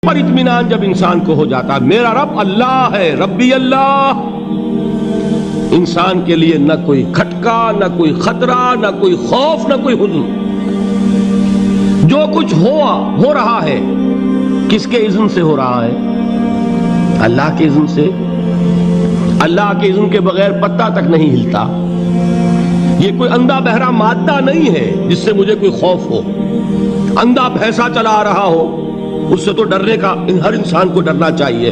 پر اطمینان جب انسان کو ہو جاتا، میرا رب اللہ ہے، ربی اللہ، انسان کے لیے نہ کوئی کھٹکا، نہ کوئی خطرہ، نہ کوئی خوف، نہ کوئی حزن۔ جو کچھ ہو رہا ہے کس کے اذن سے ہو رہا ہے؟ اللہ کے اذن سے۔ اللہ کے اذن کے بغیر پتا تک نہیں ہلتا۔ یہ کوئی اندھا بہرا مادہ نہیں ہے جس سے مجھے کوئی خوف ہو۔ اندھا بھینسا چلا آ رہا ہو اس سے تو ڈرنے کا ہر انسان کو ڈرنا چاہیے،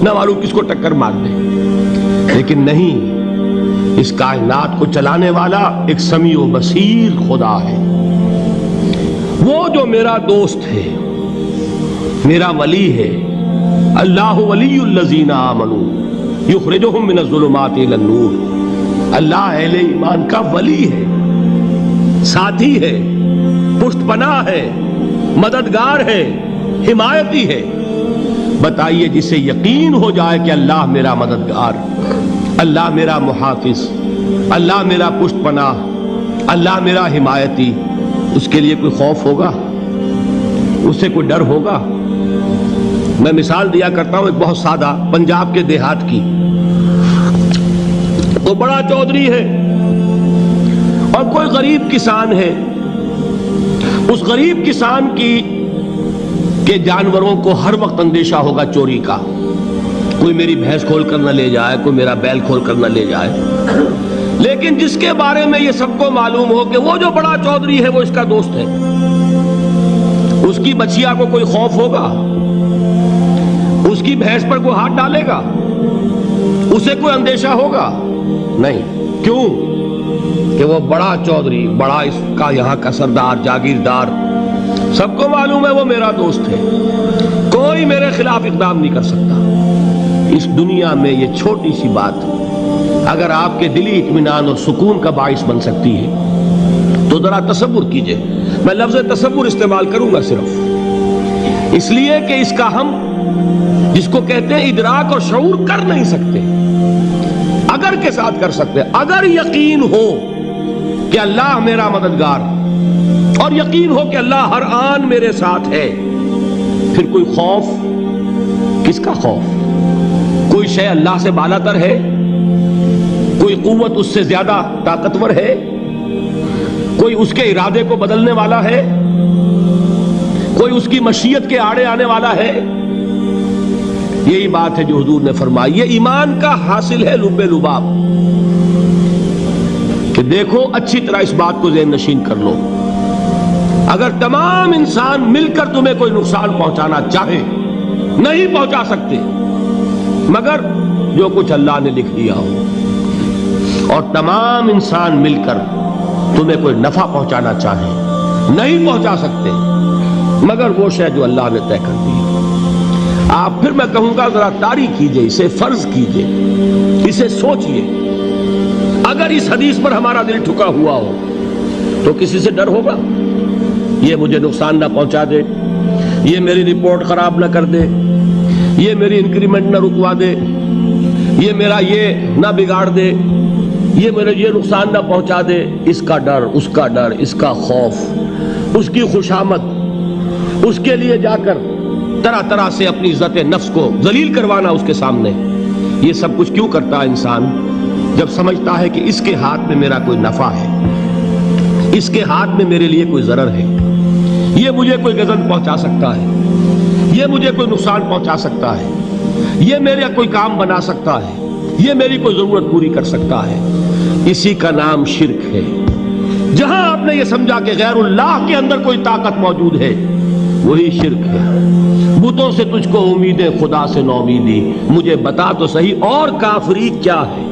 نہ معلوم کس کو ٹکر مار دے۔ لیکن نہیں، اس کائنات کو چلانے والا ایک سمیع و بصیر خدا ہے، وہ جو میرا دوست ہے، میرا ولی ہے۔ اللہ ولی الذین آمنوا یخرجہم من الظلمات الی النور۔ اللہ اہل ایمان کا ولی ہے، ساتھی ہے، پشت پناہ ہے، مددگار ہے، حمایتی ہے۔ بتائیے جسے یقین ہو جائے کہ اللہ میرا مددگار، اللہ میرا محافظ، اللہ میرا پشت پناہ، اللہ میرا حمایتی، اس کے لیے کوئی خوف ہوگا؟ اس سے کوئی ڈر ہوگا؟ میں مثال دیا کرتا ہوں ایک بہت سادہ پنجاب کے دیہات کی۔ وہ بڑا چودھری ہے اور کوئی غریب کسان ہے۔ اس غریب کسان کے جانوروں کو ہر وقت اندیشہ ہوگا چوری کا، کوئی میری بھینس کھول کر نہ لے جائے، کوئی میرا بیل کھول کر نہ لے جائے۔ لیکن جس کے بارے میں یہ سب کو معلوم ہو کہ وہ جو بڑا چودھری ہے وہ اس کا دوست ہے، اس کی بچیا کو کوئی خوف ہوگا؟ اس کی بھینس پر کوئی ہاتھ ڈالے گا؟ اسے کوئی اندیشہ ہوگا؟ نہیں۔ کیوں؟ کہ وہ بڑا چودھری، بڑا اس کا یہاں کا سردار، جاگیردار، سب کو معلوم ہے وہ میرا دوست ہے، کوئی میرے خلاف اقدام نہیں کر سکتا۔ اس دنیا میں یہ چھوٹی سی بات اگر آپ کے دلی اطمینان اور سکون کا باعث بن سکتی ہے تو ذرا تصور کیجئے۔ میں لفظ تصور استعمال کروں گا صرف اس لیے کہ اس کا ہم جس کو کہتے ہیں ادراک اور شعور کر نہیں سکتے، اگر کے ساتھ کر سکتے۔ اگر یقین ہو کہ اللہ میرا مددگار اور یقین ہو کہ اللہ ہر آن میرے ساتھ ہے، پھر کوئی خوف؟ کس کا خوف؟ کوئی شے اللہ سے بالاتر ہے؟ کوئی قوت اس سے زیادہ طاقتور ہے؟ کوئی اس کے ارادے کو بدلنے والا ہے؟ کوئی اس کی مشیت کے آڑے آنے والا ہے؟ یہی بات ہے جو حضور نے فرمائی۔ یہ ایمان کا حاصل ہے لب لباب، کہ دیکھو اچھی طرح اس بات کو ذہن نشین کر لو، اگر تمام انسان مل کر تمہیں کوئی نقصان پہنچانا چاہے نہیں پہنچا سکتے، مگر جو کچھ اللہ نے لکھ دیا ہو، اور تمام انسان مل کر تمہیں کوئی نفع پہنچانا چاہے نہیں پہنچا سکتے، مگر وہ شے جو اللہ نے طے کر دی۔ آپ پھر میں کہوں گا ذرا طاری کیجئے، اسے فرض کیجئے، اسے سوچئے۔ اگر اس حدیث پر ہمارا دل ٹھکا ہوا ہو تو کسی سے ڈر ہوگا؟ یہ مجھے نقصان نہ پہنچا دے، یہ میری رپورٹ خراب نہ کر دے، یہ میری انکریمنٹ نہ رکوا دے، یہ میرا یہ نہ بگاڑ دے، یہ میرے یہ نقصان نہ پہنچا دے۔ اس کا ڈر، اس کا ڈر، اس کا خوف، اس کی خوشامد، اس کے لیے جا کر طرح طرح سے اپنی عزت نفس کو ذلیل کروانا اس کے سامنے، یہ سب کچھ کیوں کرتا ہے انسان؟ جب سمجھتا ہے کہ اس کے ہاتھ میں میرا کوئی نفع ہے، اس کے ہاتھ میں میرے لیے کوئی ضرر ہے، یہ مجھے کوئی غضب پہنچا سکتا ہے، یہ مجھے کوئی نقصان پہنچا سکتا ہے، یہ میرا کوئی کام بنا سکتا ہے، یہ میری کوئی ضرورت پوری کر سکتا ہے، اسی کا نام شرک ہے۔ جہاں آپ نے یہ سمجھا کہ غیر اللہ کے اندر کوئی طاقت موجود ہے، وہی شرک ہے۔ بتوں سے تجھ کو امیدیں، خدا سے نو امیدی، مجھے بتا تو صحیح اور کافری کیا ہے؟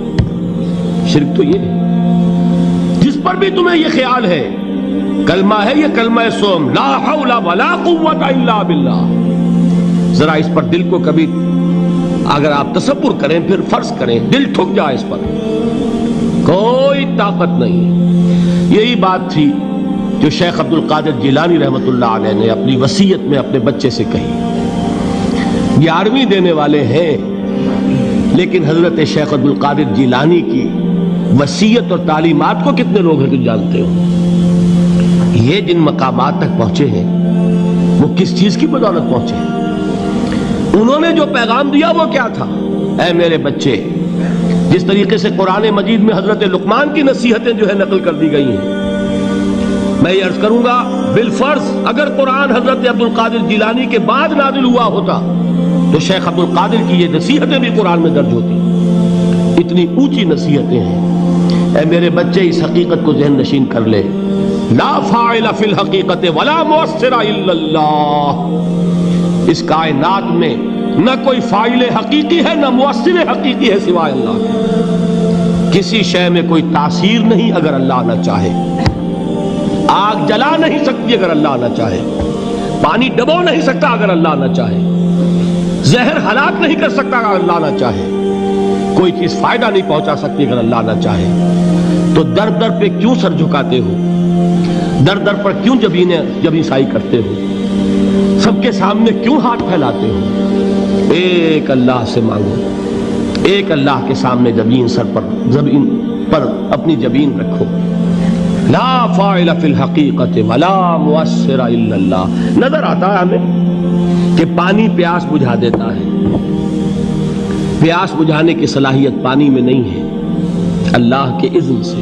شرک تو یہ ہے۔ جس پر بھی تمہیں یہ خیال ہے، کلمہ ہے یہ کلمہ سوم، لا حول ولا قوت الا باللہ، ذرا اس پر دل کو کبھی اگر آپ تصور کریں، پھر فرض کریں، دل ٹھک جائے اس پر، کوئی طاقت نہیں۔ یہی بات تھی جو شیخ عبد القادر جیلانی رحمۃ اللہ علیہ نے اپنی وصیت میں اپنے بچے سے کہی۔ 11ویں دینے والے ہیں، لیکن حضرت شیخ عبد القادر جیلانی کی وصیت اور تعلیمات کو کتنے لوگ ہیں تو جانتے ہو؟ یہ جن مقامات تک پہنچے ہیں وہ کس چیز کی بدولت پہنچے ہیں؟ انہوں نے جو پیغام دیا وہ کیا تھا؟ اے میرے بچے، جس طریقے سے قرآن مجید میں حضرت لقمان کی نصیحتیں جو ہے نقل کر دی گئی ہیں، میں یہ عرض کروں گا بالفرض اگر قرآن حضرت عبد القادر جیلانی کے بعد نازل ہوا ہوتا تو شیخ عبد القادر کی یہ نصیحتیں بھی قرآن میں درج ہوتی۔ اتنی اونچی نصیحتیں ہیں۔ اے میرے بچے، اس حقیقت کو ذہن نشین کر لے، لا فاعل فی الحقیقت ولا مؤثر الا اللہ۔ اس کائنات میں نہ کوئی فاعل حقیقی ہے نہ مؤثر حقیقی ہے سوائے اللہ کے۔ کسی شے میں کوئی تاثیر نہیں اگر اللہ نہ چاہے۔ آگ جلا نہیں سکتی اگر اللہ نہ چاہے، پانی ڈبو نہیں سکتا اگر اللہ نہ چاہے، زہر ہلاک نہیں کر سکتا اگر اللہ نہ چاہے، کوئی چیز فائدہ نہیں پہنچا سکتی اگر اللہ نہ چاہے۔ تو در در پہ کیوں سر جھکاتے ہو؟ در در پر کیوں جبیں سائی کرتے ہو؟ سب کے سامنے کیوں ہاتھ پھیلاتے ہو؟ ایک اللہ سے مانگو، ایک اللہ کے سامنے زمین پر اپنی جبین رکھو۔ لا فاعل فی الحقیقت ولا مؤثر الا اللہ۔ نظر آتا ہے ہمیں کہ پانی پیاس بجھا دیتا ہے، پیاس بجھانے کی صلاحیت پانی میں نہیں ہے، اللہ کے اذن سے۔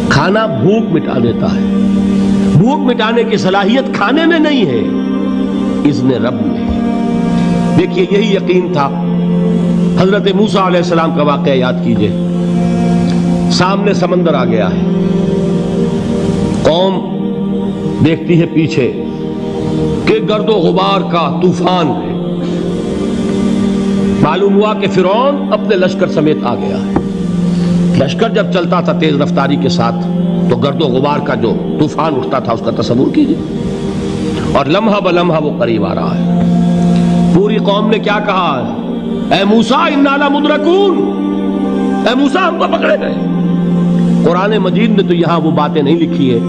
کھانا بھوک مٹا دیتا ہے، بھوک مٹانے کی صلاحیت کھانے میں نہیں ہے، اذن رب میں۔ دیکھیے یہی یقین تھا حضرت موسیٰ علیہ السلام کا واقعہ یاد کیجئے۔ سامنے سمندر آ گیا ہے، قوم دیکھتی ہے پیچھے کہ گرد و غبار کا طوفان ہے۔ معلوم ہوا کہ فرعون اپنے لشکر سمیت آ گیا ہے۔ لشکر جب چلتا تھا تیز رفتاری کے ساتھ تو گرد و غبار کا جو طوفان اٹھتا تھا اس کا تصور کیجئے، اور لمحہ بلمحہ وہ قریب آ رہا ہے۔ پوری قوم نے کیا کہا؟ اے موسیٰ انا لمدرکون، اے موسیٰ ہم کو پکڑے گئے۔ قرآن مجید نے تو یہاں وہ باتیں نہیں لکھی ہے،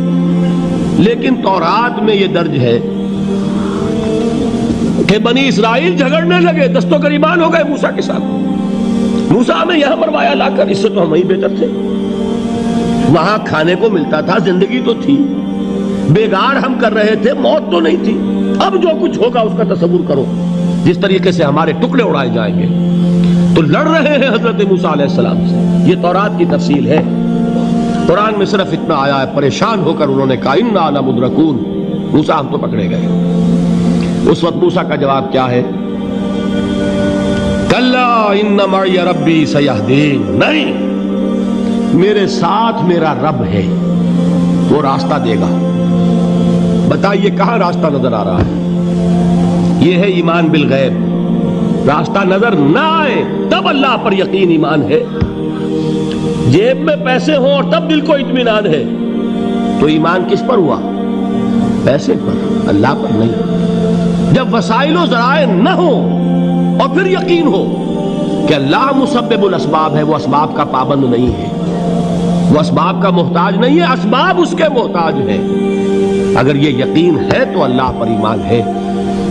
لیکن تورات میں یہ درج ہے کہ بنی اسرائیل جھگڑنے لگے، دست و گریبان ہو گئے موسیٰ کے ساتھ۔ موسیٰ ہمیں یہاں مروایا لا کر، اس سے تو ہم ہی بہتر تھے، وہاں کھانے کو ملتا تھا، زندگی تو تھی، بیگار ہم کر رہے تھے، موت تو نہیں تھی۔ اب جو کچھ ہوگا اس کا تصور کرو، جس طریقے سے ہمارے ٹکڑے اڑائے جائیں گے۔ تو لڑ رہے ہیں حضرت موسیٰ علیہ السلام سے۔ یہ تورات کی تفصیل ہے، قرآن میں صرف اتنا آیا ہے، پریشان ہو کر انہوں نے کہا انا لمدرکون، موسیٰ ہم تو پکڑے گئے۔ اس وقت موسیٰ کا جواب کیا ہے؟ کلا ان معی ربی سیہدین، نہیں، میرے ساتھ میرا رب ہے، وہ راستہ دے گا۔ بتائیے کہاں راستہ نظر آ رہا ہے؟ یہ ہے ایمان بالغیب۔ راستہ نظر نہ آئے تب اللہ پر یقین ایمان ہے۔ جیب میں پیسے ہوں اور تب دل کو اطمینان ہے تو ایمان کس پر ہوا؟ پیسے پر، اللہ پر نہیں۔ جب وسائل و ذرائع نہ ہوں اور پھر یقین ہو کہ اللہ مسبب الاسباب ہے، وہ اسباب کا پابند نہیں ہے، وہ اسباب کا محتاج نہیں ہے، اسباب اس کے محتاج ہیں۔ اگر یہ یقین ہے تو اللہ پر ایمان ہے،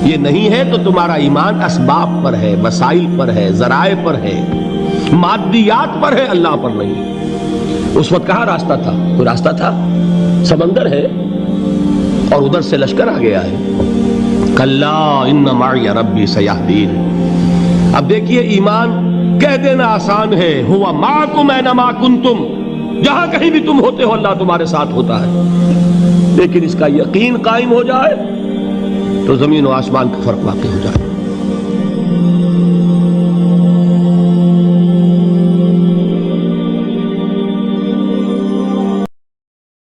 یہ نہیں ہے تو تمہارا ایمان اسباب پر ہے، وسائل پر ہے، ذرائع پر ہے، مادیات پر ہے، اللہ پر نہیں۔ اس وقت کہاں راستہ تھا؟ کوئی راستہ تھا؟ سمندر ہے اور ادھر سے لشکر آ گیا ہے۔ کلا ان معی ربی سیہدین۔ اب دیکھیے ایمان کہہ دینا آسان ہے، ہوا معکم اینما کنتم، جہاں کہیں بھی تم ہوتے ہو اللہ تمہارے ساتھ ہوتا ہے، لیکن اس کا یقین قائم ہو جائے تو زمین و آسمان کا فرق واقع ہو جائے۔